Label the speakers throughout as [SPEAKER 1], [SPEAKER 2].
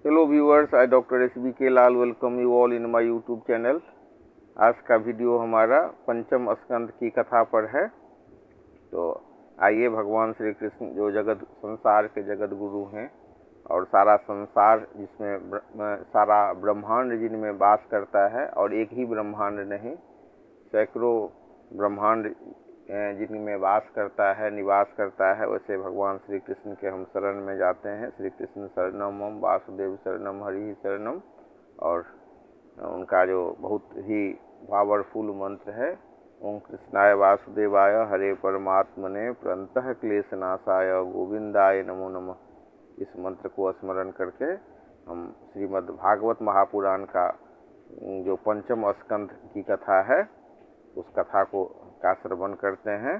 [SPEAKER 1] Hello viewers, I doctor SBK Lal welcome you all in my YouTube channel. आज का video हमारा पंचम स्कंद की कथा पर है। तो आइए, भगवान श्री कृष्ण जो जगत संसार के जगत गुरु हैं और सारा संसार जिसमें सारा ब्रह्मांड जिनमें वास करता है, और एक ही ब्रह्मांड नहीं, सैकड़ों ब्रह्मांड जिनमें वास करता है, निवास करता है, वैसे भगवान श्री कृष्ण के हम शरण में जाते हैं। श्री कृष्ण शरणम मम, वासुदेव शरणम, हरि शरणम। और उनका जो बहुत ही पावरफुल मंत्र है, ओम कृष्णाय वासुदेवाय हरे परमात्मने प्रणतः क्लेशनाशाय गोविंदाय नमो नमः। इस मंत्र को स्मरण करके हम श्रीमद् भागवत महापुराण का जो पंचम स्कंध की कथा है, उस कथा का श्रवण करते हैं।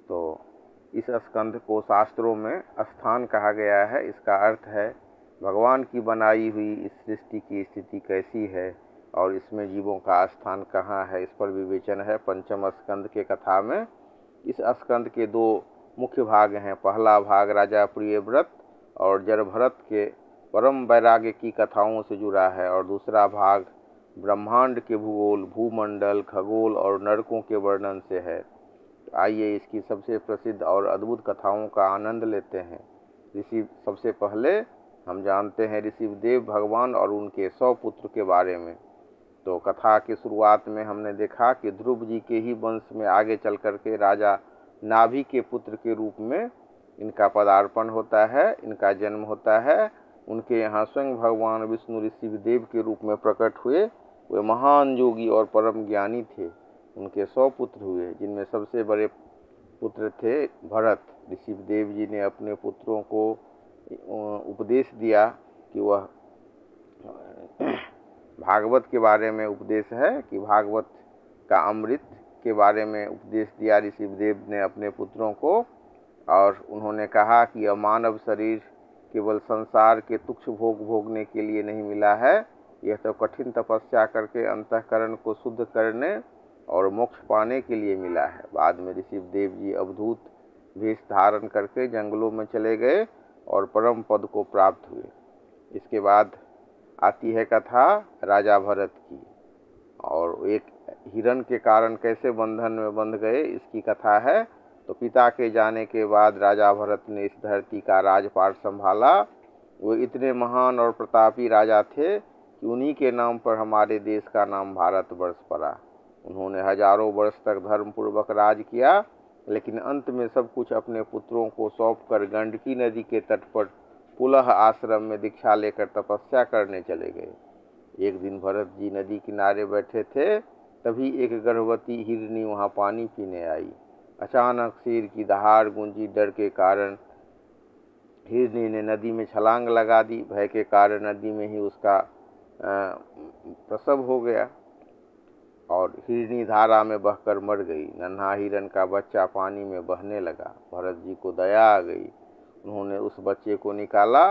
[SPEAKER 1] तो इस स्कंध को शास्त्रों में स्थान कहा गया है। इसका अर्थ है भगवान की बनाई हुई इस सृष्टि की स्थिति कैसी है और इसमें जीवों का स्थान कहाँ है, इस पर विवेचन है पंचम स्कंद के कथा में। इस स्कंद के दो मुख्य भाग हैं। पहला भाग राजा प्रियव्रत और जरभरत के परम वैराग्य की कथाओं से जुड़ा है, और दूसरा भाग ब्रह्मांड के भूगोल, भूमंडल, खगोल और नरकों के वर्णन से है। तो आइए इसकी सबसे प्रसिद्ध और अद्भुत कथाओं का आनंद लेते हैं। सबसे पहले हम जानते हैं ऋषिदेव भगवान और उनके 100 पुत्र के बारे में। तो कथा की शुरुआत में हमने देखा कि ध्रुव जी के ही वंश में आगे चल करके राजा नाभि के पुत्र के रूप में इनका पदार्पण होता है, इनका जन्म होता है। उनके यहाँ स्वयं भगवान विष्णु ऋषिदेव के रूप में प्रकट हुए। वे महान योगी और परम ज्ञानी थे। उनके 100 पुत्र हुए, जिनमें सबसे बड़े पुत्र थे भरत। ऋषिदेव जी ने अपने पुत्रों को उपदेश दिया कि वह भागवत के बारे में उपदेश है कि भागवत का अमृत के बारे में उपदेश दिया ऋषिदेव ने अपने पुत्रों को। और उन्होंने कहा कि यह मानव शरीर केवल संसार के तुच्छ भोग भोगने के लिए नहीं मिला है, यह तो कठिन तपस्या करके अंतःकरण को शुद्ध करने और मोक्ष पाने के लिए मिला है। बाद में ऋषिदेव जी अवधूत वेश धारण करके जंगलों में चले गए और परम पद को प्राप्त हुए। इसके बाद आती है कथा राजा भरत की, और एक हिरण के कारण कैसे बंधन में बंध गए, इसकी कथा है। तो पिता के जाने के बाद राजा भरत ने इस धरती का राजपाट संभाला। वो इतने महान और प्रतापी राजा थे कि उन्हीं के नाम पर हमारे देश का नाम भारतवर्ष पड़ा। उन्होंने हजारों वर्ष तक धर्मपूर्वक राज किया, लेकिन अंत में सब कुछ अपने पुत्रों को सौंपकर गंडकी नदी के तट पर पुलह आश्रम में दीक्षा लेकर तपस्या करने चले गए। एक दिन भरत जी नदी किनारे बैठे थे, तभी एक गर्भवती हिरनी वहां पानी पीने आई। अचानक सिर की दहाड़ गूंजी। डर के कारण हिरनी ने नदी में छलांग लगा दी। भय के कारण नदी में ही उसका प्रसव हो गया और हिरनी धारा में बहकर मर गई। नन्हा हिरण का बच्चा पानी में बहने लगा। भरत जी को दया आ गई। उन्होंने उस बच्चे को निकाला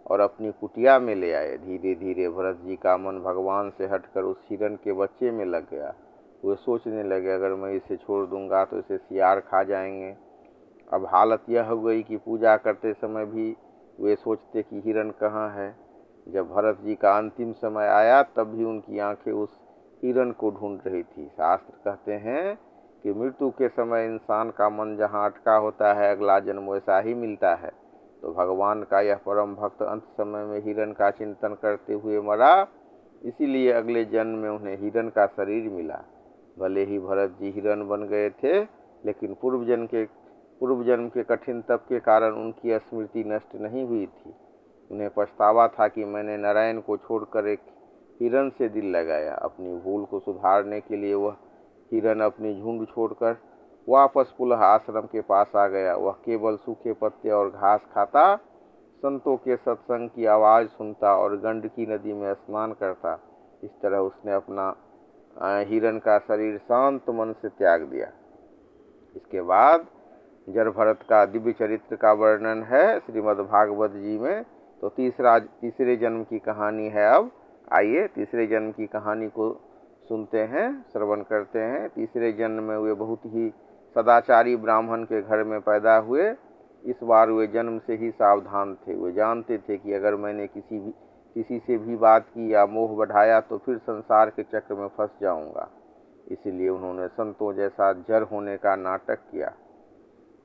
[SPEAKER 1] और अपनी कुटिया में ले आए। धीरे धीरे भरत जी का मन भगवान से हटकर उस हिरण के बच्चे में लग गया। वे सोचने लगे, अगर मैं इसे छोड़ दूंगा तो इसे सियार खा जाएंगे। अब हालत यह हो गई कि पूजा करते समय भी वे सोचते कि हिरण कहाँ है। जब भरत जी का अंतिम समय आया, तब भी उनकी आंखें उस हिरण को ढूंढ रही थी। शास्त्र कहते हैं कि मृत्यु के समय इंसान का मन जहाँ अटका होता है, अगला जन्म वैसा ही मिलता है। तो भगवान का यह परम भक्त अंत समय में हिरण का चिंतन करते हुए मरा, इसीलिए अगले जन्म में उन्हें हिरण का शरीर मिला। भले ही भरत जी हिरण बन गए थे, लेकिन पूर्व जन्म के कठिन तप के कारण उनकी स्मृति नष्ट नहीं हुई थी। उन्हें पछतावा था कि मैंने नारायण को छोड़कर एक हिरण से दिल लगाया। अपनी भूल को सुधारने के लिए वह हिरण अपनी झुंड छोड़कर वापस पुलह आश्रम के पास आ गया। वह केवल सूखे पत्ते और घास खाता, संतों के सत्संग की आवाज़ सुनता और गंडकी नदी में स्नान करता। इस तरह उसने अपना हिरण का शरीर शांत मन से त्याग दिया। इसके बाद जरभरत का दिव्य चरित्र का वर्णन है श्रीमद् भागवत जी में। तो तीसरे जन्म की कहानी है। अब आइए तीसरे जन्म की कहानी को सुनते हैं, श्रवण करते हैं। तीसरे जन्म में वे बहुत ही सदाचारी ब्राह्मण के घर में पैदा हुए। इस बार वे जन्म से ही सावधान थे। वे जानते थे कि अगर मैंने किसी से भी बात की या मोह बढ़ाया तो फिर संसार के चक्र में फंस जाऊंगा। इसीलिए उन्होंने संतों जैसा जड़ होने का नाटक किया।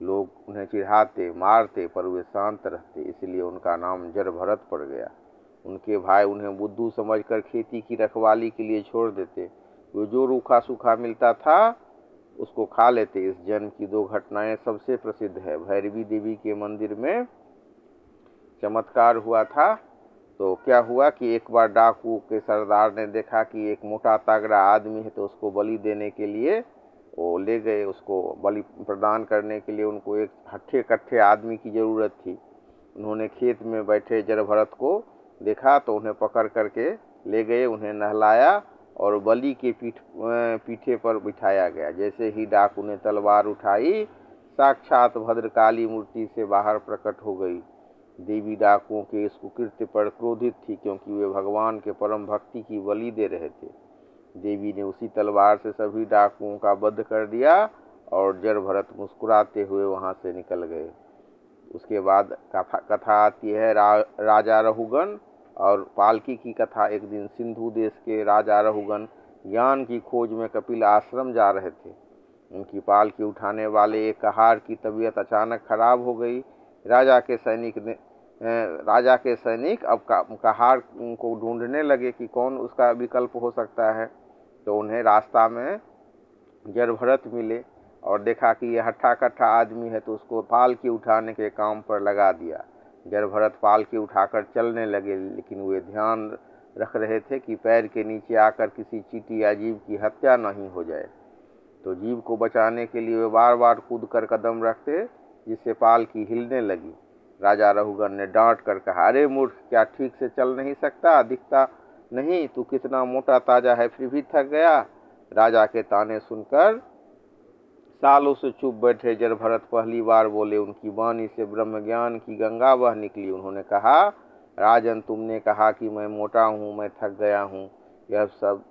[SPEAKER 1] लोग उन्हें चिढ़ाते, मारते, पर वे शांत रहते, इसलिए उनका नाम जड़ भरत पड़ गया। उनके भाई उन्हें बुद्धू समझकर खेती की रखवाली के लिए छोड़ देते। वे जो रूखा सूखा मिलता था उसको खा लेते। इस जन्म की 2 घटनाएं सबसे प्रसिद्ध है। भैरवी देवी के मंदिर में चमत्कार हुआ था। तो क्या हुआ कि एक बार डाकू के सरदार ने देखा कि एक मोटा तगड़ा आदमी है, तो उसको बलि देने के लिए वो ले गए। उसको बलि प्रदान करने के लिए उनको एक हट्ठे कट्ठे आदमी की ज़रूरत थी। उन्होंने खेत में बैठे जड़ भरत को देखा तो उन्हें पकड़ करके ले गए। उन्हें नहलाया और बलि के पीठे पर बिठाया गया। जैसे ही डाकू ने तलवार उठाई, साक्षात भद्रकाली मूर्ति से बाहर प्रकट हो गई। देवी डाकुओं के इस कुकृत्य पर क्रोधित थी, क्योंकि वे भगवान के परम भक्ति की बलि दे रहे थे। देवी ने उसी तलवार से सभी डाकुओं का वध कर दिया और जड़ भरत मुस्कुराते हुए वहां से निकल गए। उसके बाद कथा आती है राजा रहुगन और पालकी की कथा। एक दिन सिंधु देश के राजा रहुगन ज्ञान की खोज में कपिल आश्रम जा रहे थे। उनकी पालकी उठाने वाले एक कहार की तबीयत अचानक खराब हो गई। राजा के सैनिक अब कहार को ढूंढने लगे कि कौन उसका विकल्प हो सकता है। तो उन्हें रास्ता में जड़ भरत मिले और देखा कि यह हट्ठा कट्ठा आदमी है, तो उसको पालकी उठाने के काम पर लगा दिया। जड़ भरत पालकी उठाकर चलने लगे, लेकिन वे ध्यान रख रहे थे कि पैर के नीचे आकर किसी चींटी या जीव की हत्या नहीं हो जाए। तो जीव को बचाने के लिए वे बार बार कूद कर कदम रखते, जिससे पालकी हिलने लगी। राजा रहुगन ने डांट कर कहा, अरे मूर्ख, क्या ठीक से चल नहीं सकता? दिखता नहीं तू कितना मोटा ताजा है, फिर भी थक गया? राजा के ताने सुनकर सालों से चुप बैठे जड़ भरत पहली बार बोले। उनकी वाणी से ब्रह्म ज्ञान की गंगा बह निकली। उन्होंने कहा, राजन, तुमने कहा कि मैं मोटा हूँ, मैं थक गया हूँ। यह सब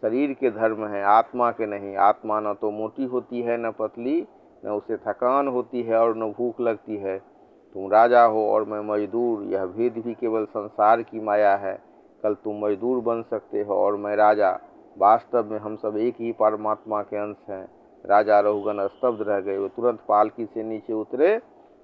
[SPEAKER 1] शरीर के धर्म है, आत्मा के नहीं। आत्मा न तो मोटी होती है, न पतली, न उसे थकान होती है और न भूख लगती है। तुम राजा हो और मैं मजदूर, यह भेद भी केवल संसार की माया है। कल तुम मजदूर बन सकते हो और मैं राजा। वास्तव में हम सब एक ही परमात्मा के अंश हैं। राजा रहुगन स्तब्ध रह गए। वे तुरंत पालकी से नीचे उतरे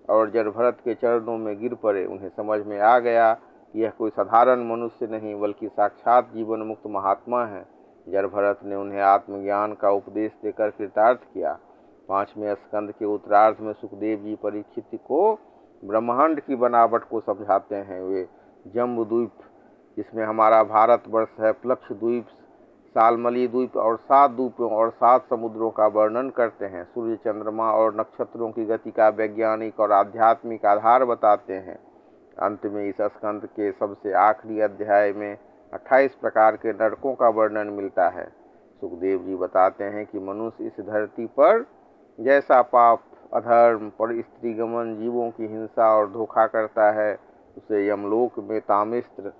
[SPEAKER 1] और जड़ भरत के चरणों में गिर पड़े। उन्हें समझ में आ गया कि यह कोई साधारण मनुष्य नहीं, बल्कि साक्षात जीवन मुक्त महात्मा है। जड़ भरत ने उन्हें आत्मज्ञान का उपदेश देकर कृतार्थ किया। 5वें स्कंद के उत्तरार्ध में सुखदेव जी परीक्षित को ब्रह्मांड की बनावट को समझाते हैं। वे जम्बू द्वीप, जिसमें हमारा भारतवर्ष है, प्लक्ष द्वीप, सालमली द्वीप और 7 द्वीपों और 7 समुद्रों का वर्णन करते हैं। सूर्य, चंद्रमा और नक्षत्रों की गति का वैज्ञानिक और आध्यात्मिक आधार बताते हैं। अंत में इस स्कंद के सबसे आखिरी अध्याय में 28 प्रकार के नरकों का वर्णन मिलता है। सुखदेव जी बताते हैं कि मनुष्य इस धरती पर जैसा पाप, अधर्म, पर स्त्रीगमन, जीवों की हिंसा और धोखा करता है, उसे यमलोक में तामिस्त्र,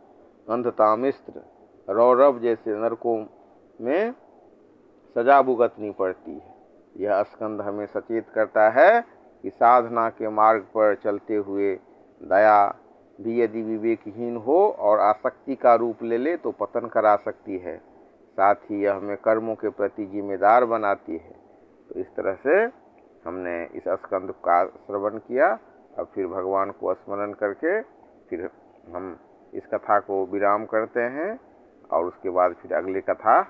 [SPEAKER 1] अंधतामिस्त्र, रौरव जैसे नरकों में सजा भुगतनी पड़ती है। यह स्कंद हमें सचेत करता है कि साधना के मार्ग पर चलते हुए दया भी यदि विवेकहीन हो और आसक्ति का रूप ले ले तो पतन करा सकती है। साथ ही यह हमें कर्मों के प्रति जिम्मेदार बनाती है। तो इस तरह से हमने इस स्कंद का श्रवण किया। अब फिर भगवान को स्मरण करके फिर हम इस कथा को विराम करते हैं और उसके बाद फिर अगली कथा